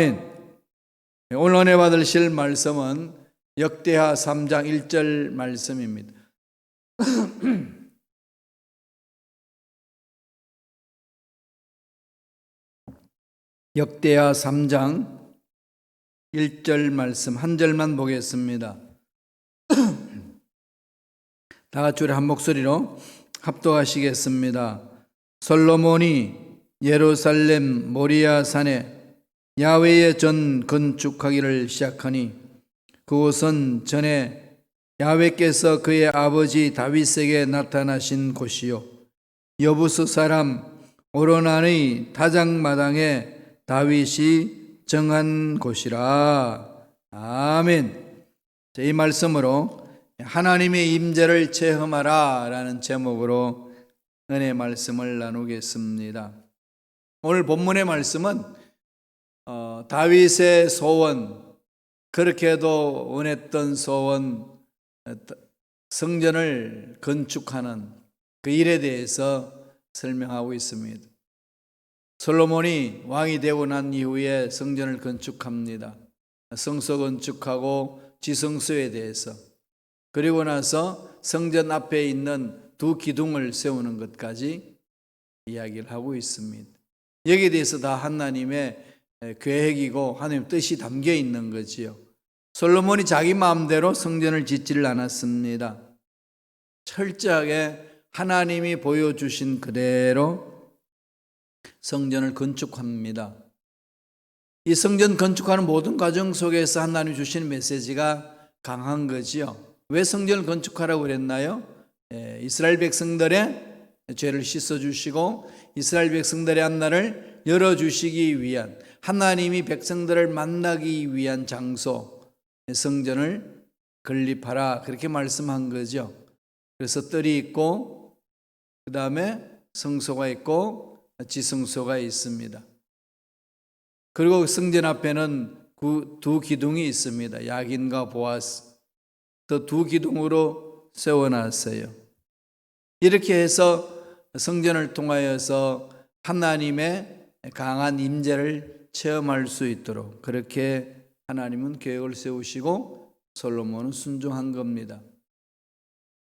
오늘 은혜 받으실 말씀은 역대하 3장 1절 말씀입니다. 역대하 3장 1절 말씀 한 절만 보겠습니다. 다 같이 우리 한 목소리로 합독하시겠습니다. 솔로몬이 예루살렘 모리아 산에 야훼의 전 건축하기를 시작하니 그곳은 전에 야훼께서 그의 아버지 다윗에게 나타나신 곳이요 여부스 사람 오르난의 다장마당에 다윗이 정한 곳이라. 아멘. 이 말씀으로 하나님의 임재를 체험하라 라는 제목으로 은혜 말씀을 나누겠습니다. 오늘 본문의 말씀은 다윗의 소원, 그렇게도 원했던 소원, 성전을 건축하는 그 일에 대해서 설명하고 있습니다. 솔로몬이 왕이 되고 난 이후에 성전을 건축합니다. 성소 건축하고 지성소에 대해서, 그리고 나서 성전 앞에 있는 두 기둥을 세우는 것까지 이야기를 하고 있습니다. 여기에 대해서 다 하나님의 계획이고 하나님 뜻이 담겨 있는 거지요. 솔로몬이 자기 마음대로 성전을 짓지를 않았습니다. 철저하게 하나님이 보여주신 그대로 성전을 건축합니다. 이 성전 건축하는 모든 과정 속에서 하나님 주신 메시지가 강한 거지요. 왜 성전을 건축하라고 그랬나요? 이스라엘 백성들의 죄를 씻어주시고 이스라엘 백성들의 한날을 열어주시기 위한, 하나님이 백성들을 만나기 위한 장소, 성전을 건립하라, 그렇게 말씀한 거죠. 그래서 뜰이 있고 그 다음에 성소가 있고 지성소가 있습니다. 그리고 성전 앞에는 두 기둥이 있습니다. 야긴과 보아스, 그 두 기둥으로 세워놨어요. 이렇게 해서 성전을 통하여서 하나님의 강한 임재를 체험할 수 있도록 그렇게 하나님은 계획을 세우시고 솔로몬은 순종한 겁니다.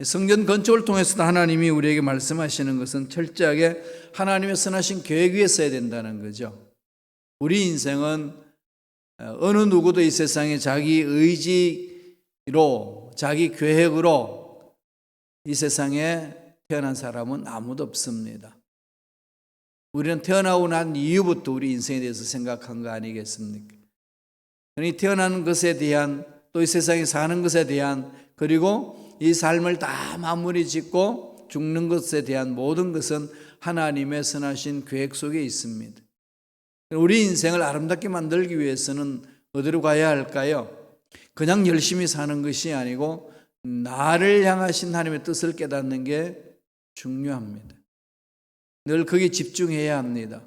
성전 건축을 통해서도 하나님이 우리에게 말씀하시는 것은 철저하게 하나님의 선하신 계획 위에 서야 된다는 거죠. 우리 인생은 어느 누구도 이 세상에 자기 의지로, 자기 계획으로 이 세상에 태어난 사람은 아무도 없습니다. 우리는 태어나고 난 이후부터 우리 인생에 대해서 생각한 거 아니겠습니까? 그러니 태어나는 것에 대한, 또 이 세상에 사는 것에 대한, 그리고 이 삶을 다 마무리 짓고 죽는 것에 대한 모든 것은 하나님의 선하신 계획 속에 있습니다. 우리 인생을 아름답게 만들기 위해서는 어디로 가야 할까요? 그냥 열심히 사는 것이 아니고 나를 향하신 하나님의 뜻을 깨닫는 게 중요합니다. 늘 거기에 집중해야 합니다.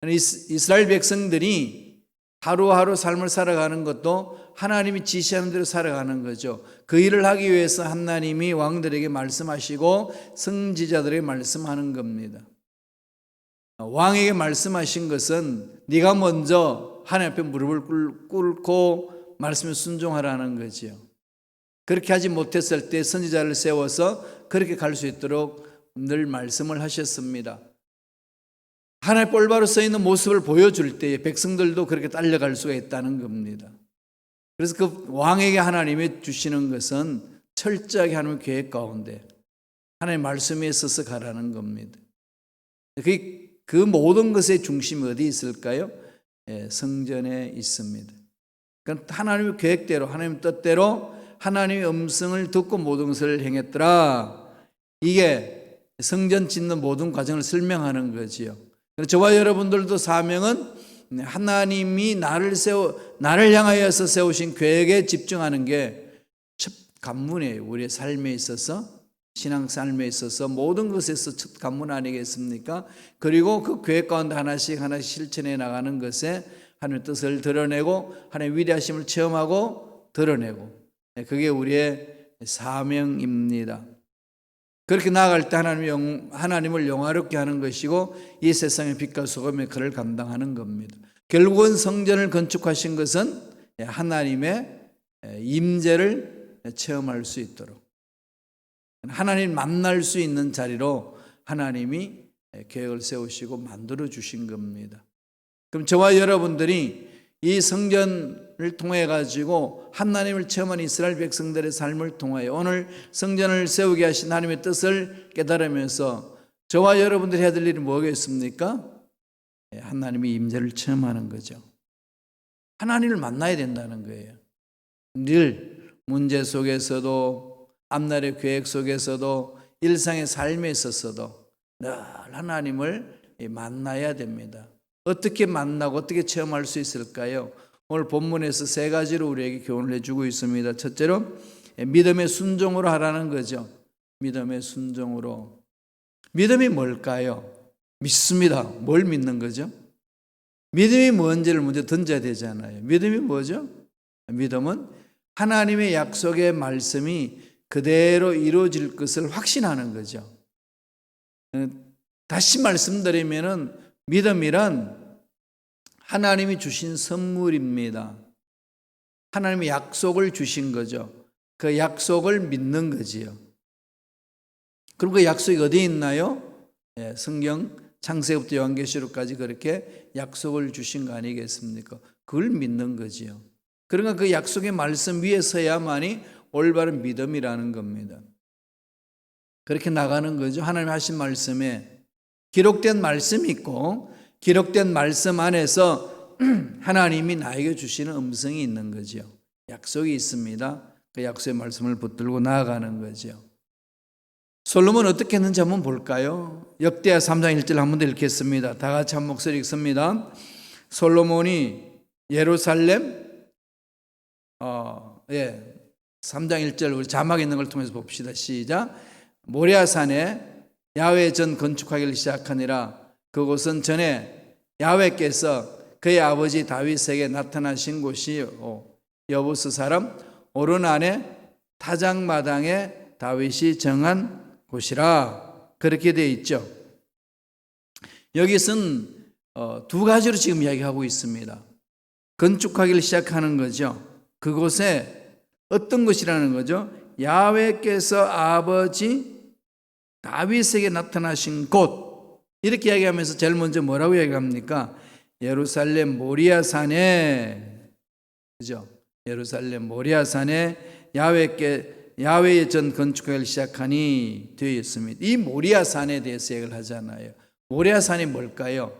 이스라엘 백성들이 하루하루 삶을 살아가는 것도 하나님이 지시하는 대로 살아가는 거죠. 그 일을 하기 위해서 하나님이 왕들에게 말씀하시고 선지자들에게 말씀하는 겁니다. 왕에게 말씀하신 것은 네가 먼저 하나님 앞에 무릎을 꿇고 말씀에 순종하라는 거지요. 그렇게 하지 못했을 때 선지자를 세워서 그렇게 갈 수 있도록 늘 말씀을 하셨습니다. 하나님 올바로 서 있는 모습을 보여줄 때 백성들도 그렇게 딸려갈 수가 있다는 겁니다. 그래서 그 왕에게 하나님이 주시는 것은 철저하게 하나님의 계획 가운데 하나님의 말씀에 있어서 가라는 겁니다. 그 모든 것의 중심이 어디 있을까요? 성전에 있습니다. 그러니까 하나님의 계획대로, 하나님의 뜻대로 하나님의 음성을 듣고 모든 것을 행했더라. 이게 성전 짓는 모든 과정을 설명하는 거지요. 저와 여러분들도 사명은 하나님이 나를 향하여서 세우신 계획에 집중하는 게 첫 관문이에요. 우리의 삶에 있어서, 신앙 삶에 있어서 모든 것에서 첫 관문 아니겠습니까? 그리고 그 계획 가운데 하나씩 실천해 나가는 것에 하나님의 뜻을 드러내고 하나님의 위대하심을 체험하고 드러내고, 그게 우리의 사명입니다. 그렇게 나아갈 때 하나님을 영화롭게 하는 것이고 이 세상의 빛과 소금의 역할을 감당하는 겁니다. 결국은 성전을 건축하신 것은 하나님의 임재를 체험할 수 있도록, 하나님 만날 수 있는 자리로 하나님이 계획을 세우시고 만들어 주신 겁니다. 그럼 저와 여러분들이 이 성전을 통해 가지고 하나님을 체험한 이스라엘 백성들의 삶을 통하여 오늘 성전을 세우게 하신 하나님의 뜻을 깨달으면서 저와 여러분들이 해야 될 일이 뭐겠습니까? 하나님의 임재를 체험하는 거죠. 하나님을 만나야 된다는 거예요. 늘 문제 속에서도, 앞날의 계획 속에서도, 일상의 삶에 있어서도 늘 하나님을 만나야 됩니다. 어떻게 만나고 어떻게 체험할 수 있을까요? 오늘 본문에서 세 가지로 우리에게 교훈을 해주고 있습니다. 첫째로 믿음의 순종으로 하라는 거죠. 믿음의 순종으로. 믿음이 뭘까요? 믿습니다. 뭘 믿는 거죠? 믿음이 뭔지를 먼저 던져야 되잖아요. 믿음이 뭐죠? 믿음은 하나님의 약속의 말씀이 그대로 이루어질 것을 확신하는 거죠. 다시 말씀드리면은 믿음이란 하나님이 주신 선물입니다. 하나님의 약속을 주신 거죠. 그 약속을 믿는 거지요. 그럼 그 약속이 어디에 있나요? 성경 창세기부터 요한계시록까지 그렇게 약속을 주신 거 아니겠습니까? 그걸 믿는 거지요. 그러니까 그 약속의 말씀 위에 서야만이 올바른 믿음이라는 겁니다. 그렇게 나가는 거죠. 하나님 하신 말씀에 기록된 말씀이 있고 기록된 말씀 안에서 하나님이 나에게 주시는 음성이 있는 거죠. 약속이 있습니다. 그 약속의 말씀을 붙들고 나아가는 거죠. 솔로몬은 어떻게 했는지 한번 볼까요? 역대하 3장 1절 한번 더 읽겠습니다. 다 같이 한 목소리 읽습니다. 솔로몬이 예루살렘 3장 1절 우리 자막 있는 걸 통해서 봅시다. 시작. 모리아산에 야훼 전 건축하기를 시작하니라. 그곳은 전에 야훼께서 그의 아버지 다윗에게 나타나신 곳이요 여부스 사람 오르난의 타작마당에 다윗이 정한 곳이라. 그렇게 되어 있죠. 여기서는 두 가지로 지금 이야기하고 있습니다. 건축하기를 시작하는 거죠. 그곳에 어떤 것이라는 거죠? 야훼께서 아버지 다윗에게 나타나신 곳. 이렇게 이야기하면서 제일 먼저 뭐라고 이야기합니까? 예루살렘 모리아산에, 그죠? 예루살렘 모리아산에 야훼의 전 건축하기를 시작하니 되어 있습니다. 이 모리아산에 대해서 얘기를 하잖아요. 모리아산이 뭘까요?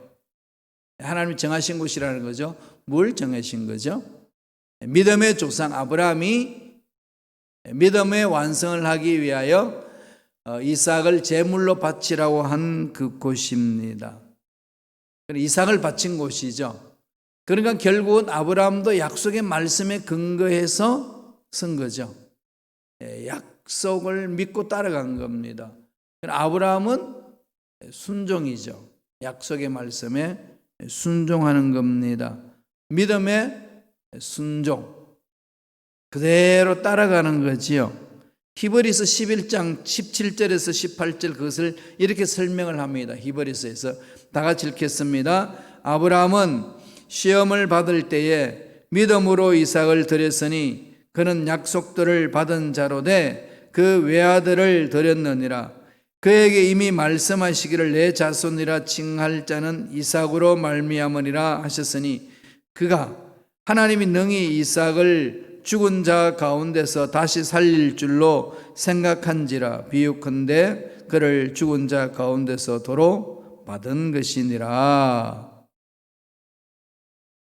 하나님이 정하신 곳이라는 거죠. 뭘 정하신 거죠? 믿음의 조상 아브라함이 믿음의 완성을 하기 위하여 이삭을 제물로 바치라고 한 그곳입니다. 이삭을 바친 곳이죠. 그러니까 결국은 아브라함도 약속의 말씀에 근거해서 선 거죠. 약속을 믿고 따라간 겁니다. 아브라함은 순종이죠. 약속의 말씀에 순종하는 겁니다. 믿음의 순종. 그대로 따라가는 거지요. 히브리서 11장 17절에서 18절 그것을 이렇게 설명을 합니다. 히브리서에서 다 같이 읽겠습니다. 아브라함은 시험을 받을 때에 믿음으로 이삭을 드렸으니 그는 약속들을 받은 자로 돼 그 외아들을 드렸느니라. 그에게 이미 말씀하시기를 내 자손이라 칭할 자는 이삭으로 말미암으리라 하셨으니 그가 하나님이 능히 이삭을 죽은 자 가운데서 다시 살릴 줄로 생각한지라. 비유컨대 그를 죽은 자 가운데서 도로 받은 것이니라.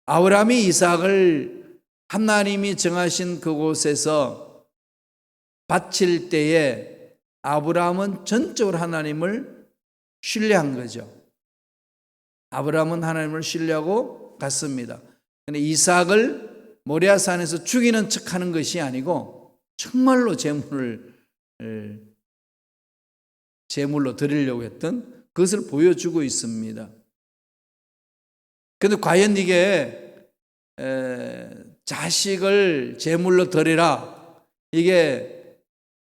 아브라함이 이삭을 하나님이 정하신 그곳에서 바칠 때에 아브라함은 전적으로 하나님을 신뢰한 거죠. 아브라함은 하나님을 신뢰하고 갔습니다. 근데 이삭을 모리아산에서 죽이는 척하는 것이 아니고 정말로 제물로 드리려고 했던 그것을 보여주고 있습니다. 그런데 과연 이게 자식을 제물로 드리라, 이게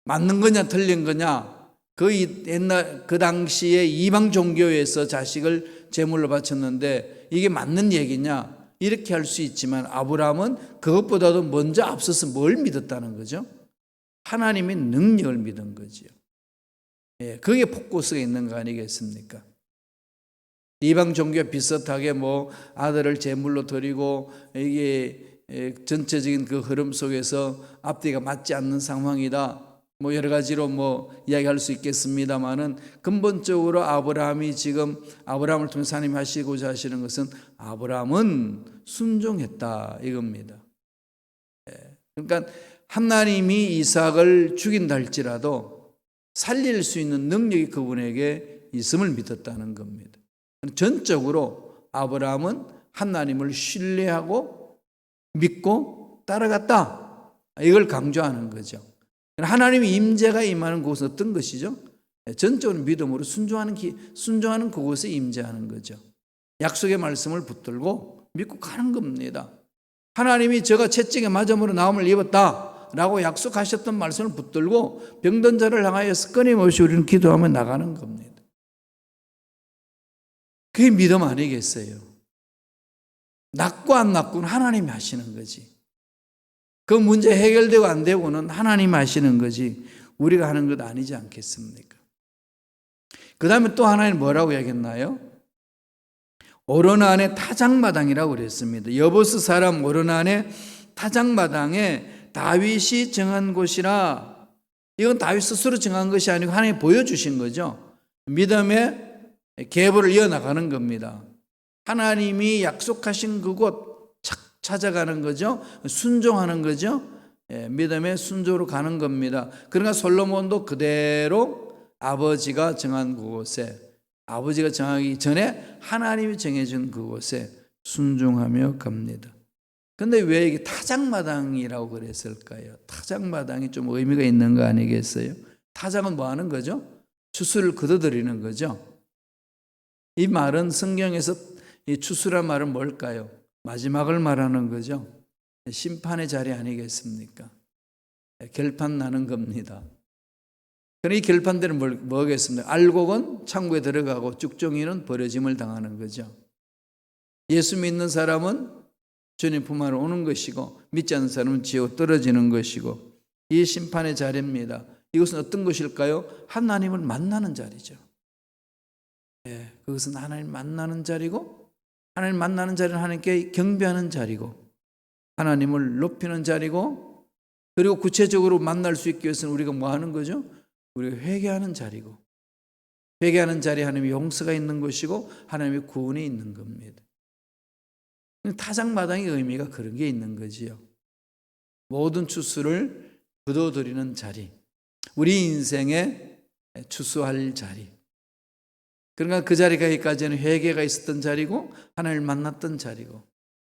맞는 거냐 틀린 거냐? 그 당시에 이방 종교에서 자식을 제물로 바쳤는데 이게 맞는 얘기냐? 이렇게 할 수 있지만 아브라함은 그것보다도 먼저 앞서서 뭘 믿었다는 거죠? 하나님의 능력을 믿은 거지요. 예, 그게 포커스가 있는 거 아니겠습니까? 이방 종교와 비슷하게 뭐 아들을 제물로 드리고 이게 전체적인 그 흐름 속에서 앞뒤가 맞지 않는 상황이다. 뭐 여러 가지로 뭐 이야기할 수 있겠습니다만은 근본적으로 아브라함이 지금 아브라함을 통해서 하나님이 하시고자 하시는 것은 아브라함은 순종했다 이겁니다. 그러니까 하나님이 이삭을 죽인다 할지라도 살릴 수 있는 능력이 그분에게 있음을 믿었다는 겁니다. 전적으로 아브라함은 하나님을 신뢰하고 믿고 따라갔다. 이걸 강조하는 거죠. 하나님의 임재가 임하는 곳은 어떤 것이죠? 전적으로 믿음으로 순종하는 그곳에 임재하는 거죠. 약속의 말씀을 붙들고 믿고 가는 겁니다. 하나님이 제가 채찍에 맞음으로 나음을 입었다 라고 약속하셨던 말씀을 붙들고 병든 자를 향하여서 끊임없이 우리는 기도하며 나가는 겁니다. 그게 믿음 아니겠어요? 낫고 안 낫고는 하나님이 하시는 거지. 그 문제 해결되고 안 되고는 하나님이 하시는 거지 우리가 하는 것 아니지 않겠습니까? 그 다음에 또 하나는 뭐라고 얘기했나요? 오르난의 타작마당이라고 그랬습니다. 여보스 사람 오르난의 타작마당에 다윗이 정한 곳이라. 이건 다윗 스스로 정한 것이 아니고 하나님이 보여주신 거죠. 믿음의 계보를 이어나가는 겁니다. 하나님이 약속하신 그곳 찾아가는 거죠. 순종하는 거죠. 믿음의 순종으로 가는 겁니다. 그러니까 솔로몬도 그대로 아버지가 정한 그곳에, 아버지가 정하기 전에 하나님이 정해준 그곳에 순종하며 갑니다. 근데 왜 이게 타작마당이라고 그랬을까요? 타작마당이 좀 의미가 있는 거 아니겠어요? 타작은 뭐 하는 거죠? 추수를 거둬들이는 거죠. 이 말은 성경에서 이 추수란 말은 뭘까요? 마지막을 말하는 거죠. 심판의 자리 아니겠습니까? 결판 나는 겁니다. 그럼 이 결판들은 뭐겠습니까? 알곡은 창고에 들어가고 쭉정이는 버려짐을 당하는 거죠. 예수 믿는 사람은 주님 품 안으로 오는 것이고 믿지 않는 사람은 지옥 떨어지는 것이고 이 심판의 자리입니다. 이것은 어떤 것일까요? 하나님을 만나는 자리죠. 예, 그것은 하나님 만나는 자리고 하나님 만나는 자리는 하나님께 경배하는 자리고 하나님을 높이는 자리고 그리고 구체적으로 만날 수 있기 위해서는 우리가 뭐 하는 거죠? 우리가 회개하는 자리고 회개하는 자리에 하나님의 용서가 있는 것이고 하나님의 구원이 있는 겁니다. 타작마당의 의미가 그런 게 있는 거지요. 모든 추수를 거둬들이는 자리, 우리 인생에 추수할 자리. 그러니까 그 자리가 여기까지는 회개가 있었던 자리고 하나님을 만났던 자리고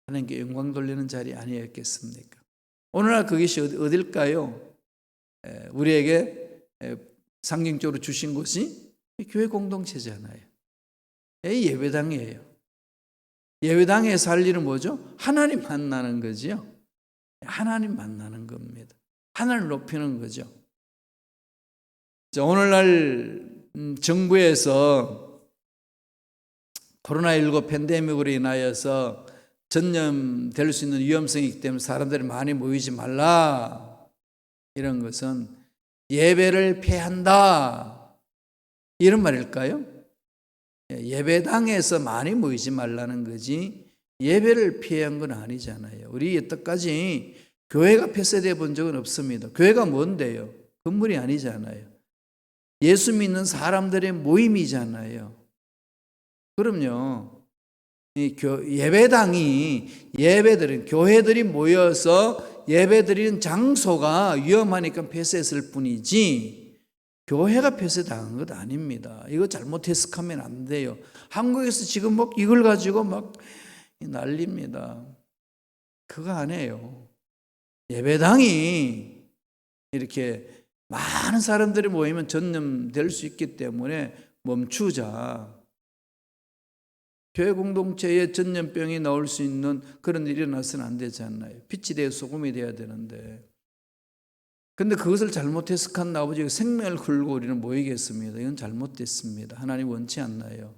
하나님께 영광 돌리는 자리 아니었겠습니까? 오늘날 그것이 어딜까요? 우리에게 상징적으로 주신 것이 교회 공동체잖아요. 예배당이에요. 예배당에서 할 일은 뭐죠? 하나님 만나는 거지요. 하나님 만나는 겁니다. 하나님을 높이는 거죠. 오늘날 정부에서 코로나19 팬데믹으로 인하여서 전염될 수 있는 위험성이 있기 때문에 사람들이 많이 모이지 말라. 이런 것은 예배를 폐한다. 이런 말일까요? 예배당에서 많이 모이지 말라는 거지 예배를 피한 건 아니잖아요. 우리 여태까지 교회가 폐쇄되어 본 적은 없습니다. 교회가 뭔데요? 건물이 아니잖아요. 예수 믿는 사람들의 모임이잖아요. 그럼요. 교회들이 모여서 예배드리는 장소가 위험하니까 폐쇄했을 뿐이지 교회가 폐쇄당한 것 아닙니다. 이거 잘못 해석하면 안 돼요. 한국에서 지금 막 이걸 가지고 막 난립니다. 그거 아니에요. 예배당이 이렇게 많은 사람들이 모이면 전염될 수 있기 때문에 멈추자. 교회 공동체에 전염병이 나올 수 있는 그런 일이 일어나서는 안 되잖아요. 빛이 되어 소금이 되어야 되는데. 근데 그것을 잘못 해석한 아버지가 생명을 걸고 우리는 모이겠습니다. 이건 잘못됐습니다. 하나님 원치 않나요?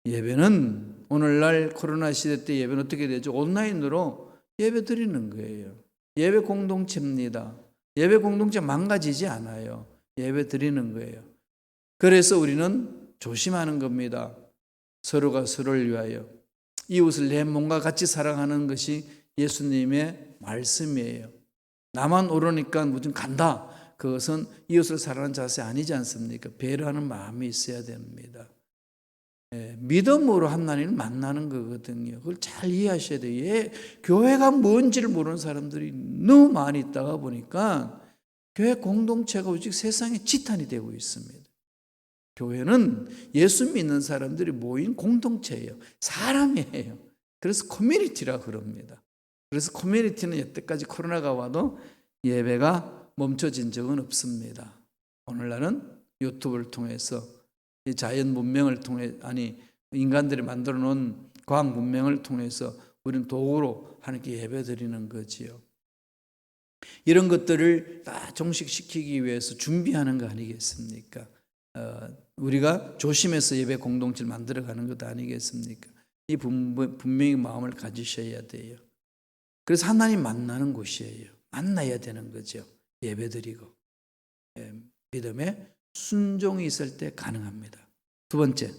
예배는 오늘날 코로나 시대 때 예배는 어떻게 되죠? 온라인으로 예배 드리는 거예요. 예배 공동체입니다. 예배 공동체 망가지지 않아요. 예배 드리는 거예요. 그래서 우리는 조심하는 겁니다. 서로가 서로를 위하여 이웃을 내 몸과 같이 사랑하는 것이 예수님의 말씀이에요. 나만 오르니까 무슨 간다. 그것은 이웃을 사랑하는 자세 아니지 않습니까? 배려하는 마음이 있어야 됩니다. 믿음으로 하나님을 만나는 거거든요. 그걸 잘 이해하셔야 돼요. 교회가 뭔지를 모르는 사람들이 너무 많이 있다가 보니까 교회 공동체가 오직 세상의 지탄이 되고 있습니다. 교회는 예수 믿는 사람들이 모인 공동체예요. 사람이에요. 그래서 커뮤니티라 그럽니다. 그래서 커뮤니티는 여태까지 코로나가 와도 예배가 멈춰진 적은 없습니다. 오늘날은 유튜브를 통해서 이 자연 문명을 통해 인간들이 만들어 놓은 과학 문명을 통해서 우리는 도구로 하나님께 예배드리는 거지요. 이런 것들을 다 종식시키기 위해서 준비하는 거 아니겠습니까? 우리가 조심해서 예배 공동체를 만들어가는 것 아니겠습니까? 이 분명히 마음을 가지셔야 돼요. 그래서 하나님 만나는 곳이에요. 만나야 되는 거죠. 예배드리고 믿음에 순종이 있을 때 가능합니다. 두 번째는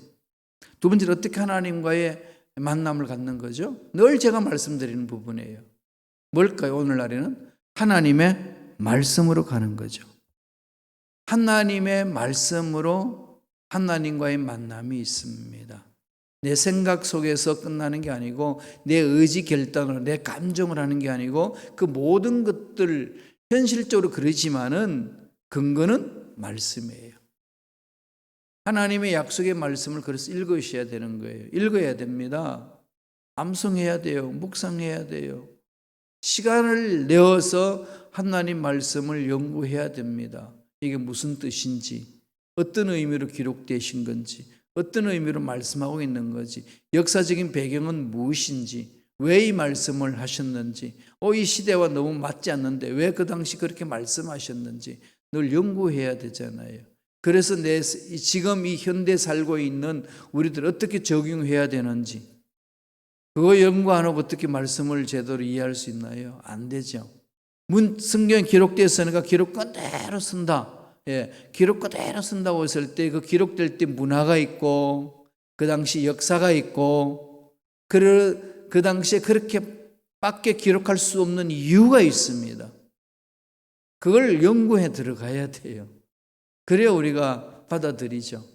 어떻게 하나님과의 만남을 갖는 거죠? 늘 제가 말씀드리는 부분이에요. 뭘까요? 오늘날에는 하나님의 말씀으로 가는 거죠. 하나님의 말씀으로 하나님과의 만남이 있습니다. 내 생각 속에서 끝나는 게 아니고 내 의지 결단으로 내 감정을 하는 게 아니고 그 모든 것들 현실적으로 그러지만은 근거는 말씀이에요. 하나님의 약속의 말씀을 그래서 읽으셔야 되는 거예요. 읽어야 됩니다. 암송해야 돼요. 묵상해야 돼요. 시간을 내어서 하나님 말씀을 연구해야 됩니다. 이게 무슨 뜻인지, 어떤 의미로 기록되신 건지, 어떤 의미로 말씀하고 있는 건지, 역사적인 배경은 무엇인지, 왜 이 말씀을 하셨는지, 이 시대와 너무 맞지 않는데 왜 그 당시 그렇게 말씀하셨는지 늘 연구해야 되잖아요. 그래서 지금 이 현대 살고 있는 우리들 어떻게 적용해야 되는지 그거 연구 안 하고 어떻게 말씀을 제대로 이해할 수 있나요? 안 되죠. 성경에 기록되었으니까 기록 그대로 쓴다. 기록 그대로 쓴다고 했을 때 그 기록될 때 문화가 있고 그 당시 역사가 있고 그 당시에 그렇게밖에 기록할 수 없는 이유가 있습니다. 그걸 연구해 들어가야 돼요. 그래야 우리가 받아들이죠.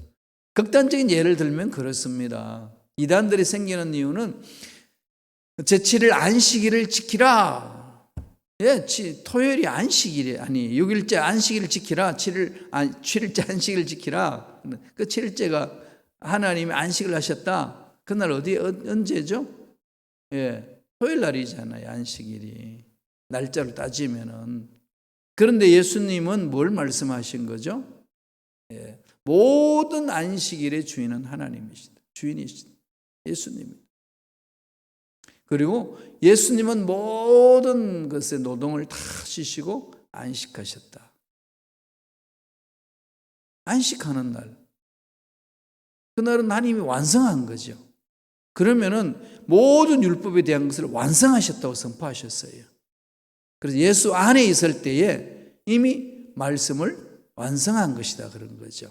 극단적인 예를 들면 그렇습니다. 이단들이 생기는 이유는 제7일 안식일을 지키라. 토요일이 안식일이 6일째 안식일을 지키라. 7일째 안식일을 지키라. 그 7일째가 하나님이 안식을 하셨다. 그날 언제죠? 토요일 날이잖아요. 안식일이. 날짜를 따지면은. 그런데 예수님은 뭘 말씀하신 거죠? 모든 안식일의 주인은 하나님이시다. 주인이시다. 예수님입니다. 그리고 예수님은 모든 것의 노동을 다 쉬시고 안식하셨다. 안식하는 날. 그날은 하나님이 완성한 거죠. 그러면은 모든 율법에 대한 것을 완성하셨다고 선포하셨어요. 그래서 예수 안에 있을 때에 이미 말씀을 완성한 것이다 그런 거죠.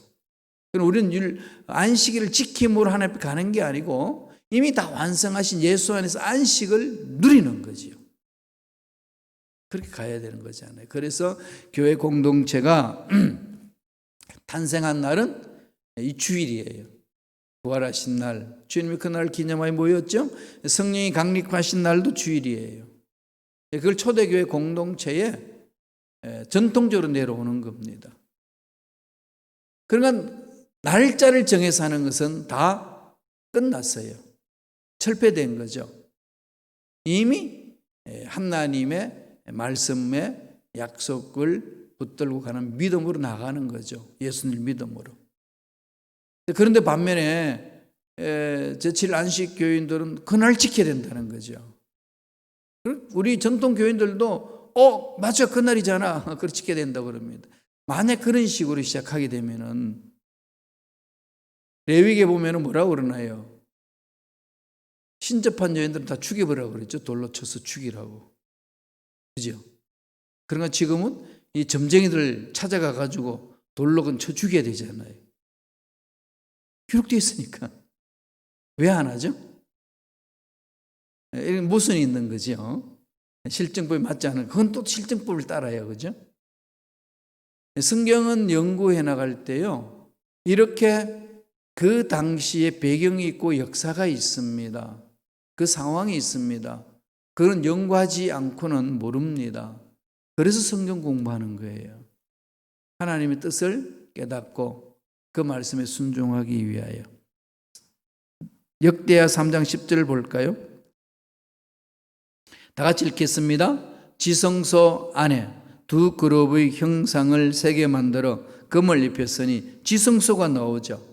그럼 우리는 안식일을 지킴으로 하나님 앞에 가는 게 아니고 이미 다 완성하신 예수 안에서 안식을 누리는 거지요. 그렇게 가야 되는 거잖아요. 그래서 교회 공동체가 탄생한 날은 이 주일이에요. 부활하신 날, 주님이 그날 기념하여 모였죠. 성령이 강림하신 날도 주일이에요. 그걸 초대교회 공동체에 전통적으로 내려오는 겁니다. 그러니까 날짜를 정해서 하는 것은 다 끝났어요. 철폐된 거죠. 이미 하나님의 말씀의 약속을 붙들고 가는 믿음으로 나가는 거죠. 예수님 믿음으로. 그런데 반면에 제7일 안식 교인들은 그날 지켜야 된다는 거죠. 우리 전통 교인들도 맞아 그날이잖아. 그걸 지켜야 된다고 그럽니다. 만약 그런 식으로 시작하게 되면은 레위기에 보면은 뭐라고 그러나요? 신접한 여인들은 다 죽여버리라고 그랬죠. 돌로 쳐서 죽이라고. 그죠? 그러니까 지금은 이 점쟁이들 찾아가 가지고 돌로 쳐 죽여야 되잖아요. 기록되어 있으니까. 왜 안 하죠? 이런 모순이 있는 거죠. 실정법이 맞지 않은, 그건 또 실정법을 따라요. 그죠? 성경은 연구해 나갈 때요, 이렇게 그 당시에 배경이 있고 역사가 있습니다. 그 상황이 있습니다. 그건 연구하지 않고는 모릅니다. 그래서 성경 공부하는 거예요. 하나님의 뜻을 깨닫고 그 말씀에 순종하기 위하여. 역대하 3장 10절 볼까요? 다 같이 읽겠습니다. 지성소 안에 두 그룹의 형상을 3개 만들어 금을 입혔으니, 지성소가 나오죠.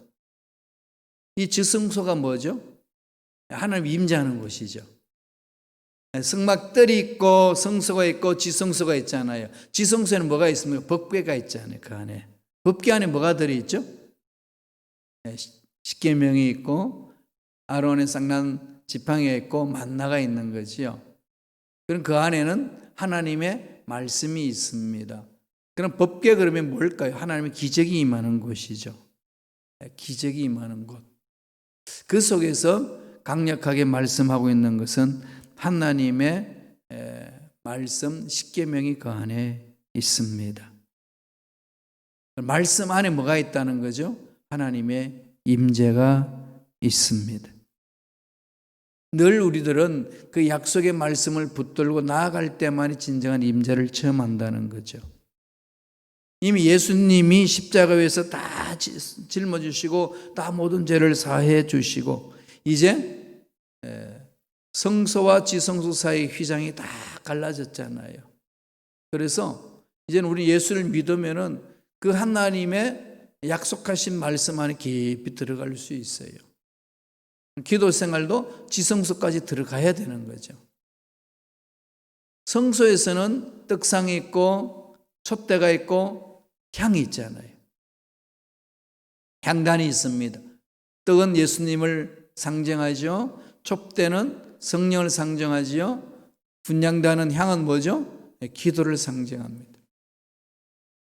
이 지성소가 뭐죠? 하나님 임재하는 곳이죠. 성막들이 있고 성소가 있고 지성소가 있잖아요. 지성소에는 뭐가 있습니까? 법궤가 있잖아요. 그 안에. 법궤 안에 뭐가 들어있죠? 십계명이 있고 아론의 쌍난 지팡이가 있고 만나가 있는 거지요. 그럼 그 안에는 하나님의 말씀이 있습니다. 그럼 법궤 그러면 뭘까요? 하나님의 기적이 임하는 곳이죠. 기적이 임하는 곳. 그 속에서 강력하게 말씀하고 있는 것은 하나님의 말씀 십계명이 그 안에 있습니다. 말씀 안에 뭐가 있다는 거죠? 하나님의 임재가 있습니다. 늘 우리들은 그 약속의 말씀을 붙들고 나아갈 때만이 진정한 임재를 체험한다는 거죠. 이미 예수님이 십자가에서 다 짊어지시고 다 모든 죄를 사해 주시고 이제 성소와 지성소 사이의 휘장이 다 갈라졌잖아요. 그래서 이제는 우리 예수를 믿으면은 그 하나님의 약속하신 말씀 안에 깊이 들어갈 수 있어요. 기도 생활도 지성소까지 들어가야 되는 거죠. 성소에서는 떡상이 있고 촛대가 있고 향이 있잖아요. 향단이 있습니다. 떡은 예수님을 상징하죠. 촛대는 성령을 상징하지요. 분향단은 향은 뭐죠? 기도를 상징합니다.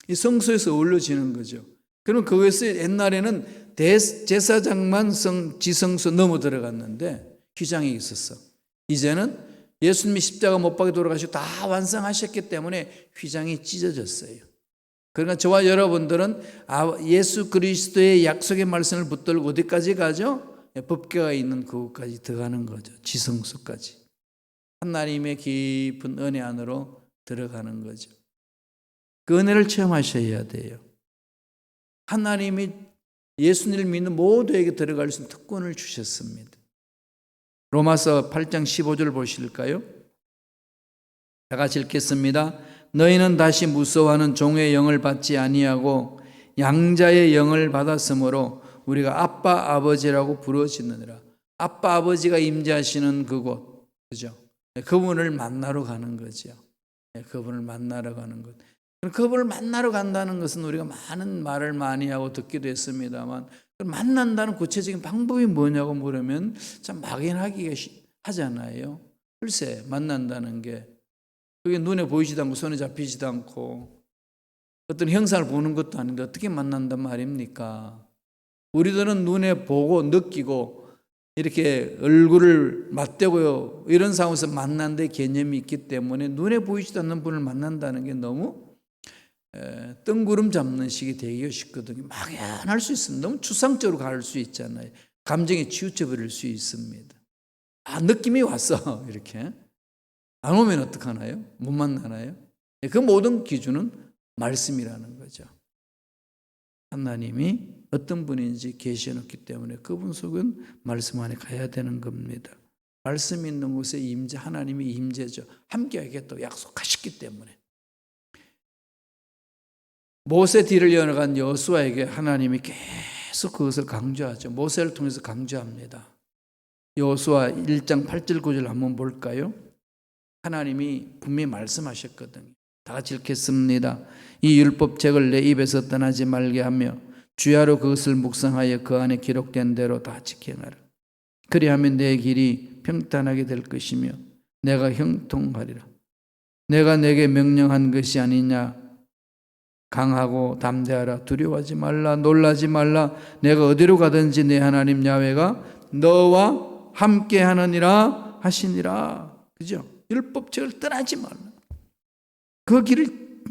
이 성소에서 어우러지는 거죠. 그럼 그것이 옛날에는 제사장만 지성소 넘어 들어갔는데 휘장이 있었어. 이제는 예수님이 십자가 못 박혀 돌아가시고 다 완성하셨기 때문에 휘장이 찢어졌어요. 그러니까 저와 여러분들은 예수 그리스도의 약속의 말씀을 붙들고 어디까지 가죠? 법궤가 있는 그곳까지 들어가는 거죠. 지성소까지. 하나님의 깊은 은혜 안으로 들어가는 거죠. 그 은혜를 체험하셔야 돼요. 하나님이 예수님을 믿는 모두에게 들어갈 수 있는 특권을 주셨습니다. 로마서 8장 15절 보실까요? 다 같이 읽겠습니다. 너희는 다시 무서워하는 종의 영을 받지 아니하고 양자의 영을 받았으므로 우리가 아빠 아버지라고 부르짖느니라. 아빠 아버지가 임재하시는 그곳, 그죠? 그분을 만나러 가는 거죠. 그분을 만나러 가는 것. 그분을 만나러 간다는 것은 우리가 많은 말을 많이 하고 듣기도 했습니다만, 만난다는 구체적인 방법이 뭐냐고 물으면 참 막연하기가 하잖아요. 글쎄, 만난다는 게 그게 눈에 보이지도 않고 손에 잡히지도 않고 어떤 형상을 보는 것도 아닌데 어떻게 만난단 말입니까? 우리들은 눈에 보고 느끼고 이렇게 얼굴을 맞대고요, 이런 상황에서 만난다는 개념이 있기 때문에 눈에 보이지도 않는 분을 만난다는 게 너무 뜬구름 잡는 식이 되기가 쉽거든요. 막연할 수 있습니다. 너무 추상적으로 갈 수 있잖아요. 감정에 치우쳐 버릴 수 있습니다. 느낌이 왔어. 이렇게 안 오면 어떡하나요? 못 만나나요? 그 모든 기준은 말씀이라는 거죠. 하나님이 어떤 분인지 계시해놓기 때문에 그분 속은 말씀 안에 가야 되는 겁니다. 말씀 있는 곳에 임재, 하나님이 임재죠. 함께하겠다고 약속하셨기 때문에. 모세 뒤를 이어간 여호수아에게 하나님이 계속 그것을 강조하죠. 모세를 통해서 강조합니다. 여호수아 1장 8절 9절 한번 볼까요? 하나님이 분명히 말씀하셨거든요. 다 같이 읽겠습니다. 이 율법책을 내 입에서 떠나지 말게 하며 주야로 그것을 묵상하여 그 안에 기록된 대로 다 지켜나라. 그리하면 내 길이 평탄하게 될 것이며 내가 형통하리라. 내가 내게 명령한 것이 아니냐. 강하고 담대하라. 두려워하지 말라. 놀라지 말라. 내가 어디로 가든지 내 하나님 야훼가 너와 함께 하느니라 하시니라. 그죠? 율법책을 떠나지 말라. 그 길을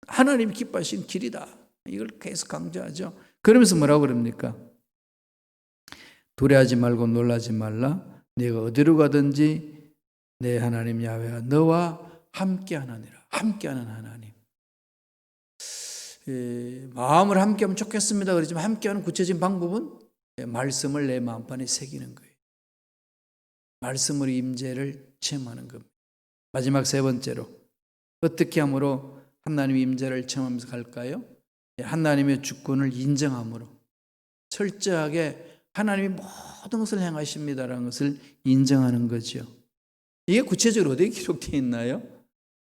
하나님이 기뻐하신 길이다. 이걸 계속 강조하죠. 그러면서 뭐라고 그럽니까? 두려워하지 말고 놀라지 말라. 내가 어디로 가든지 내 하나님 야훼가 너와 함께 하느니라. 함께하는 하나님. 마음을 함께하면 좋겠습니다. 그렇지만 함께하는 구체적인 방법은 말씀을 내 마음판에 새기는 거예요. 말씀으로 임재를 체험하는 겁니다. 마지막 세 번째로 어떻게 함으로 하나님의 임재를 체험하면서 갈까요? 하나님의 주권을 인정함으로 철저하게 하나님이 모든 것을 행하십니다라는 것을 인정하는 거죠. 이게 구체적으로 어디에 기록되어 있나요?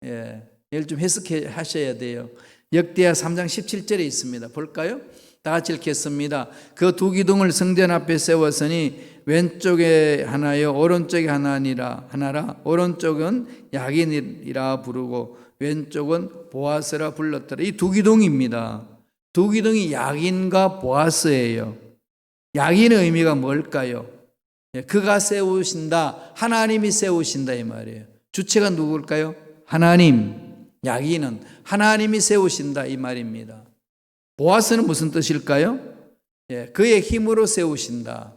이걸 좀 해석해 하셔야 돼요. 역대하 3장 17절에 있습니다. 볼까요? 다 같이 읽겠습니다. 그 두 기둥을 성전 앞에 세웠으니 왼쪽에 하나요 오른쪽에 하나라. 오른쪽은 야긴이라 부르고 왼쪽은 보아스라 불렀더라. 이 두 기둥입니다. 두 기둥이 야긴과 보아스예요. 야긴의 의미가 뭘까요? 그가 세우신다. 하나님이 세우신다 이 말이에요. 주체가 누굴까요? 하나님. 야긴은 하나님이 세우신다 이 말입니다. 보아스는 무슨 뜻일까요? 그의 힘으로 세우신다.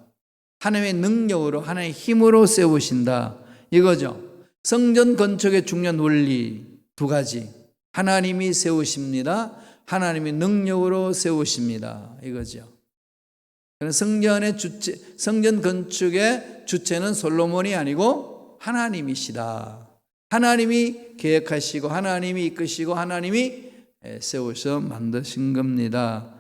하나님의 능력으로 하나님의 힘으로 세우신다 이거죠. 성전 건축의 중요한 원리 두 가지. 하나님이 세우십니다. 하나님의 능력으로 세우십니다. 이거죠. 성전의 주체, 성전 건축의 주체는 솔로몬이 아니고 하나님이시다. 하나님이 계획하시고 하나님이 이끄시고 하나님이 세우셔 만드신 겁니다.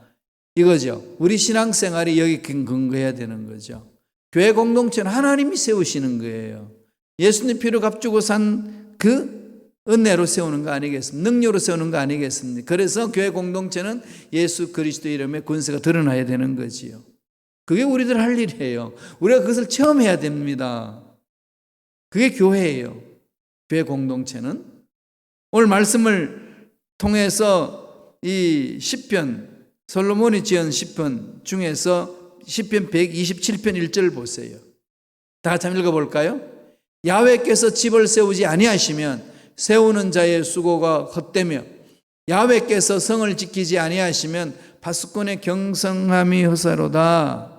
이거죠. 우리 신앙생활이 여기 근거해야 되는 거죠. 교회 공동체는 하나님이 세우시는 거예요. 예수님 피로 값주고 산 그 은혜로 세우는 거 아니겠습니까? 능력으로 세우는 거 아니겠습니까? 그래서 교회 공동체는 예수 그리스도 이름의 권세가 드러나야 되는 거지요. 그게 우리들 할 일이에요. 우리가 그것을 체험해야 됩니다. 그게 교회예요. 교회 공동체는. 오늘 말씀을 통해서 이 시편, 솔로몬이 지은 시편 중에서 시편 127편 1절을 보세요. 다 같이 한번 읽어볼까요? 야훼께서 집을 세우지 아니하시면 세우는 자의 수고가 헛되며 야훼께서 성을 지키지 아니하시면 파수꾼의 경성함이 허사로다.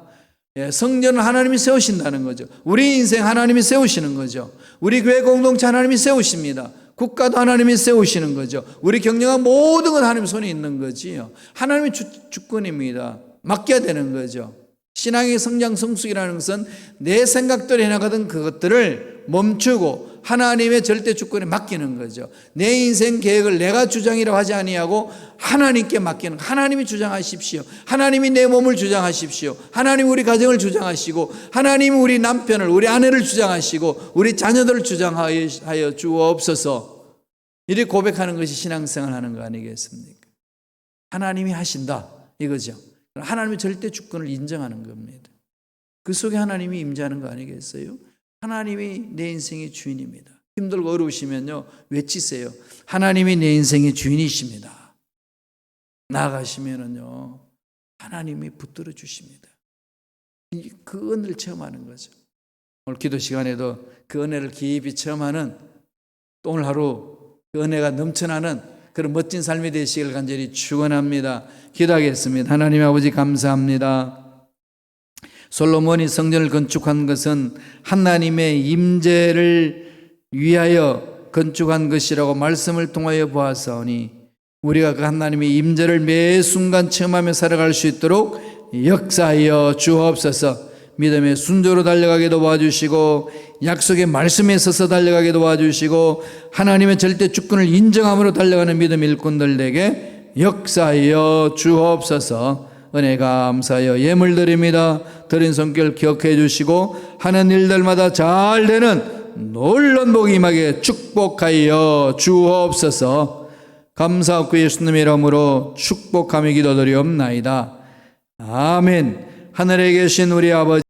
성전을 하나님이 세우신다는 거죠. 우리 인생 하나님이 세우시는 거죠. 우리 교회 공동체 하나님이 세우십니다. 국가도 하나님이 세우시는 거죠. 우리 경영한 모든 건 하나님 손에 있는 거지요. 하나님의 주권입니다. 맡겨야 되는 거죠. 신앙의 성장 성숙이라는 것은 내 생각대로 해나가던 그것들을 멈추고 하나님의 절대 주권에 맡기는 거죠. 내 인생 계획을 내가 주장이라고 하지 아니하고 하나님께 맡기는, 하나님이 주장하십시오. 하나님이 내 몸을 주장하십시오. 하나님이 우리 가정을 주장하시고 하나님이 우리 남편을, 우리 아내를 주장하시고 우리 자녀들을 주장하여 주옵소서. 이렇게 고백하는 것이 신앙생활 하는 거 아니겠습니까? 하나님이 하신다 이거죠. 하나님의 절대 주권을 인정하는 겁니다. 그 속에 하나님이 임재하는 거 아니겠어요? 하나님이 내 인생의 주인입니다. 힘들고 어려우시면요 외치세요. 하나님이 내 인생의 주인이십니다. 나아가시면은요 하나님이 붙들어 주십니다. 그 은혜를 체험하는 거죠. 오늘 기도 시간에도 그 은혜를 깊이 체험하는, 또 오늘 하루 그 은혜가 넘쳐나는 그런 멋진 삶이 되시길 간절히 축원합니다. 기도하겠습니다. 하나님 아버지 감사합니다. 솔로몬이 성전을 건축한 것은 하나님의 임재를 위하여 건축한 것이라고 말씀을 통하여 보았사오니 우리가 그 하나님의 임재를 매 순간 체험하며 살아갈 수 있도록 역사하여 주옵소서. 믿음의 순조로 달려가게 도와주시고 약속의 말씀에 서서 달려가게 도와주시고 하나님의 절대 주권을 인정함으로 달려가는 믿음 일꾼들에게 역사하여 주옵소서. 은혜 감사하여 예물 드립니다. 드린 손길 기억해 주시고 하는 일들마다 잘 되는 놀라운 복이 임하게 축복하여 주옵소서. 감사하고 예수님의 이름으로 축복하며 기도드리옵나이다. 아멘. 하늘에 계신 우리 아버지